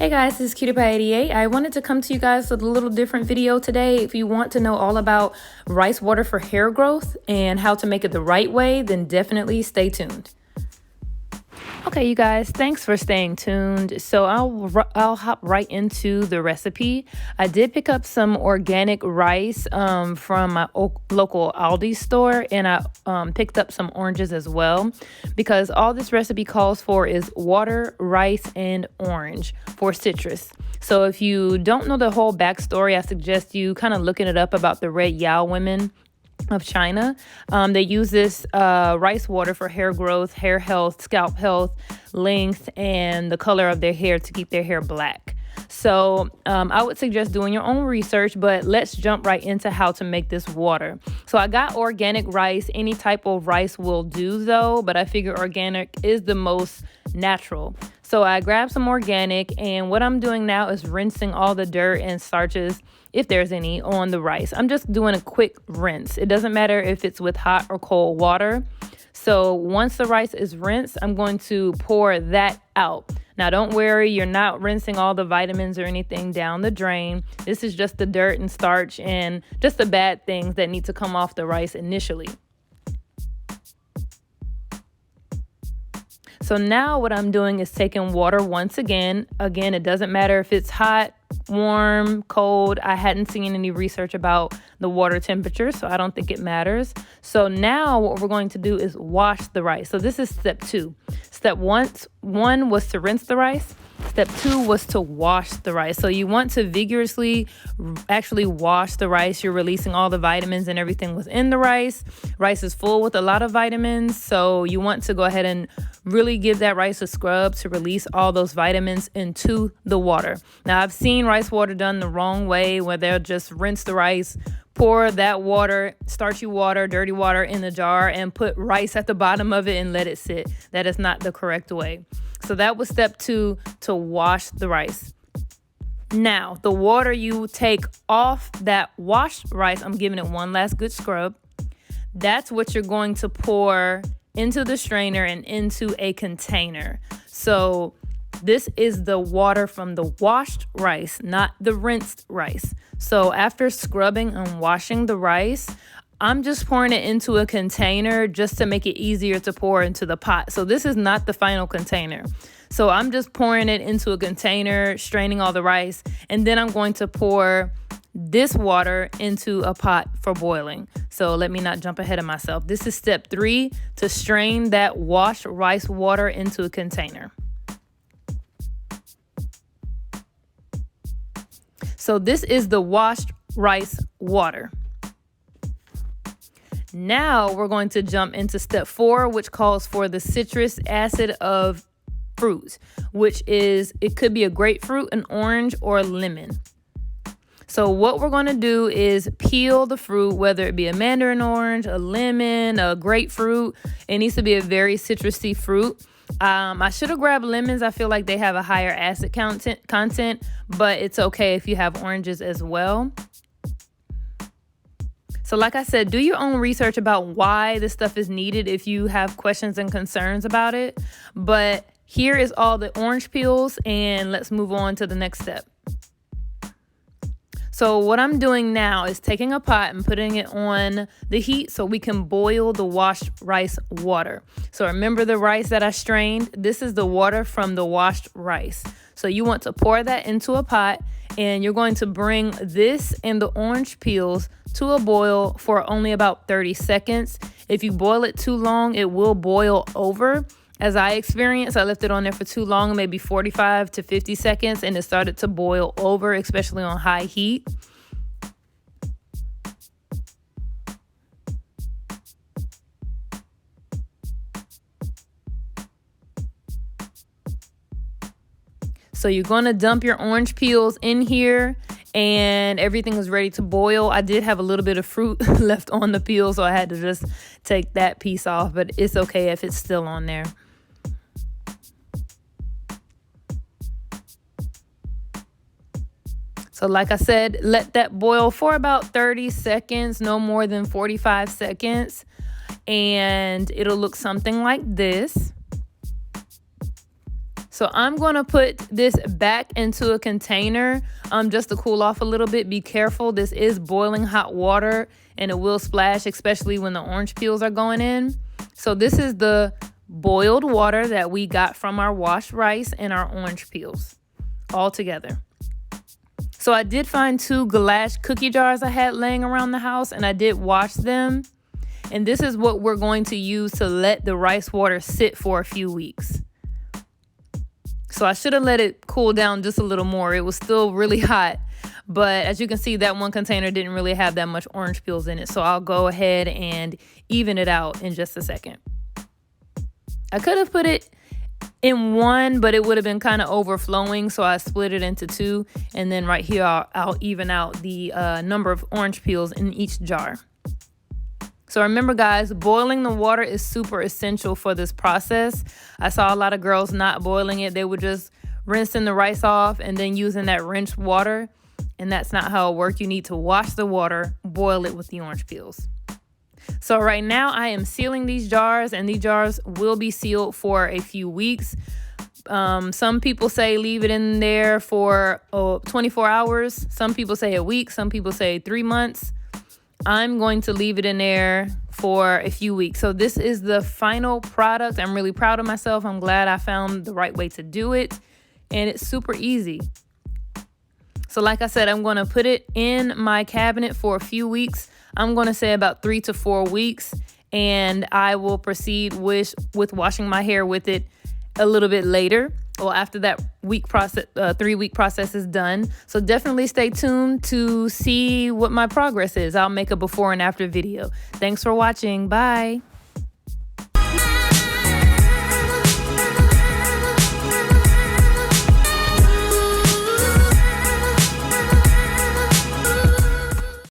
Hey guys, this is Cutie Pie 88. I wanted to come to you guys with a little different video today. If you want to know all about rice water for hair growth and how to make it the right way, then definitely stay tuned. Okay, you guys, thanks for staying tuned. So I'll hop right into the recipe. I did pick up some organic rice from my local Aldi store, and I picked up some oranges as well, because all this recipe calls for is water, rice, and orange for citrus. So if you don't know the whole backstory, I suggest you kind of looking it up about the Red Yao women of China. They use this rice water for hair growth, hair health, scalp health, length, and the color of their hair to keep their hair black. So I would suggest doing your own research, but let's jump right into how to make this water. So I got organic rice. Any type of rice will do though, but I figure organic is the most natural. So I grabbed some organic, and what I'm doing now is rinsing all the dirt and starches, if there's any, on the rice. I'm just doing a quick rinse. It doesn't matter if it's with hot or cold water. So once the rice is rinsed, I'm going to pour that out. Now, don't worry, you're not rinsing all the vitamins or anything down the drain. This is just the dirt and starch and just the bad things that need to come off the rice initially. So now what I'm doing is taking water once again. Again, it doesn't matter if it's hot, warm, cold. I hadn't seen any research about the water temperature, so I don't think it matters. So now what we're going to do is wash the rice. So this is step 2. Step one was to rinse the rice. Step 2 was to wash the rice. So you want to vigorously actually wash the rice. You're releasing all the vitamins and everything within the rice. Rice is full with a lot of vitamins, so you want to go ahead and really give that rice a scrub to release all those vitamins into the water. Now, I've seen rice water done the wrong way, where they'll just rinse the rice, pour that water, starchy water, dirty water in the jar, and put rice at the bottom of it and let it sit. That is not the correct way. So that was step 2, to wash the rice. Now, the water you take off that washed rice, I'm giving it one last good scrub. That's what you're going to pour into the strainer and into a container. So this is the water from the washed rice, not the rinsed rice. So after scrubbing and washing the rice, I'm just pouring it into a container just to make it easier to pour into the pot. So this is not the final container. So I'm just pouring it into a container, straining all the rice, and then I'm going to pour this water into a pot for boiling. So let me not jump ahead of myself. This is step 3, to strain that washed rice water into a container. So this is the washed rice water. Now we're going to jump into step 4, which calls for the citrus acid of fruits, which is, it could be a grapefruit, an orange, or a lemon. So what we're going to do is peel the fruit, whether it be a mandarin orange, a lemon, a grapefruit. It needs to be a very citrusy fruit. I should have grabbed lemons. I feel like they have a higher acid content, but it's okay if you have oranges as well. So like I said, do your own research about why this stuff is needed if you have questions and concerns about it. But here is all the orange peels, and let's move on to the next step. So what I'm doing now is taking a pot and putting it on the heat so we can boil the washed rice water. So remember the rice that I strained? This is the water from the washed rice. So you want to pour that into a pot, and you're going to bring this and the orange peels to a boil for only about 30 seconds. If you boil it too long, it will boil over. As I experienced, I left it on there for too long, maybe 45 to 50 seconds, and it started to boil over, especially on high heat. So you're going to dump your orange peels in here, and everything is ready to boil. I did have a little bit of fruit left on the peel, so I had to just take that piece off, but it's okay if it's still on there. So like I said, let that boil for about 30 seconds, no more than 45 seconds, and it'll look something like this. So I'm going to put this back into a container just to cool off a little bit. Be careful. This is boiling hot water and it will splash, especially when the orange peels are going in. So this is the boiled water that we got from our washed rice and our orange peels all together. So I did find 2 Galash cookie jars I had laying around the house, and I did wash them. And this is what we're going to use to let the rice water sit for a few weeks. So I should have let it cool down just a little more. It was still really hot. But as you can see, that one container didn't really have that much orange peels in it. So I'll go ahead and even it out in just a second. I could have put it in one, but it would have been kind of overflowing. So I split it into 2. And then right here, I'll even out the number of orange peels in each jar. So remember, guys, boiling the water is super essential for this process. I saw a lot of girls not boiling it. They were just rinsing the rice off and then using that rinsed water. And that's not how it works. You need to wash the water, boil it with the orange peels. So right now I am sealing these jars, and these jars will be sealed for a few weeks. Some people say leave it in there for 24 hours. Some people say a week. Some people say 3 months. I'm going to leave it in there for a few weeks. So this is the final product. I'm really proud of myself. I'm glad I found the right way to do it. And it's super easy. So like I said, I'm going to put it in my cabinet for a few weeks. I'm going to say about 3 to 4 weeks. And I will proceed with washing my hair with it a little bit later. Well, after that 3-week process is done. So definitely stay tuned to see what my progress is. I'll make a before and after video. Thanks for watching. Bye.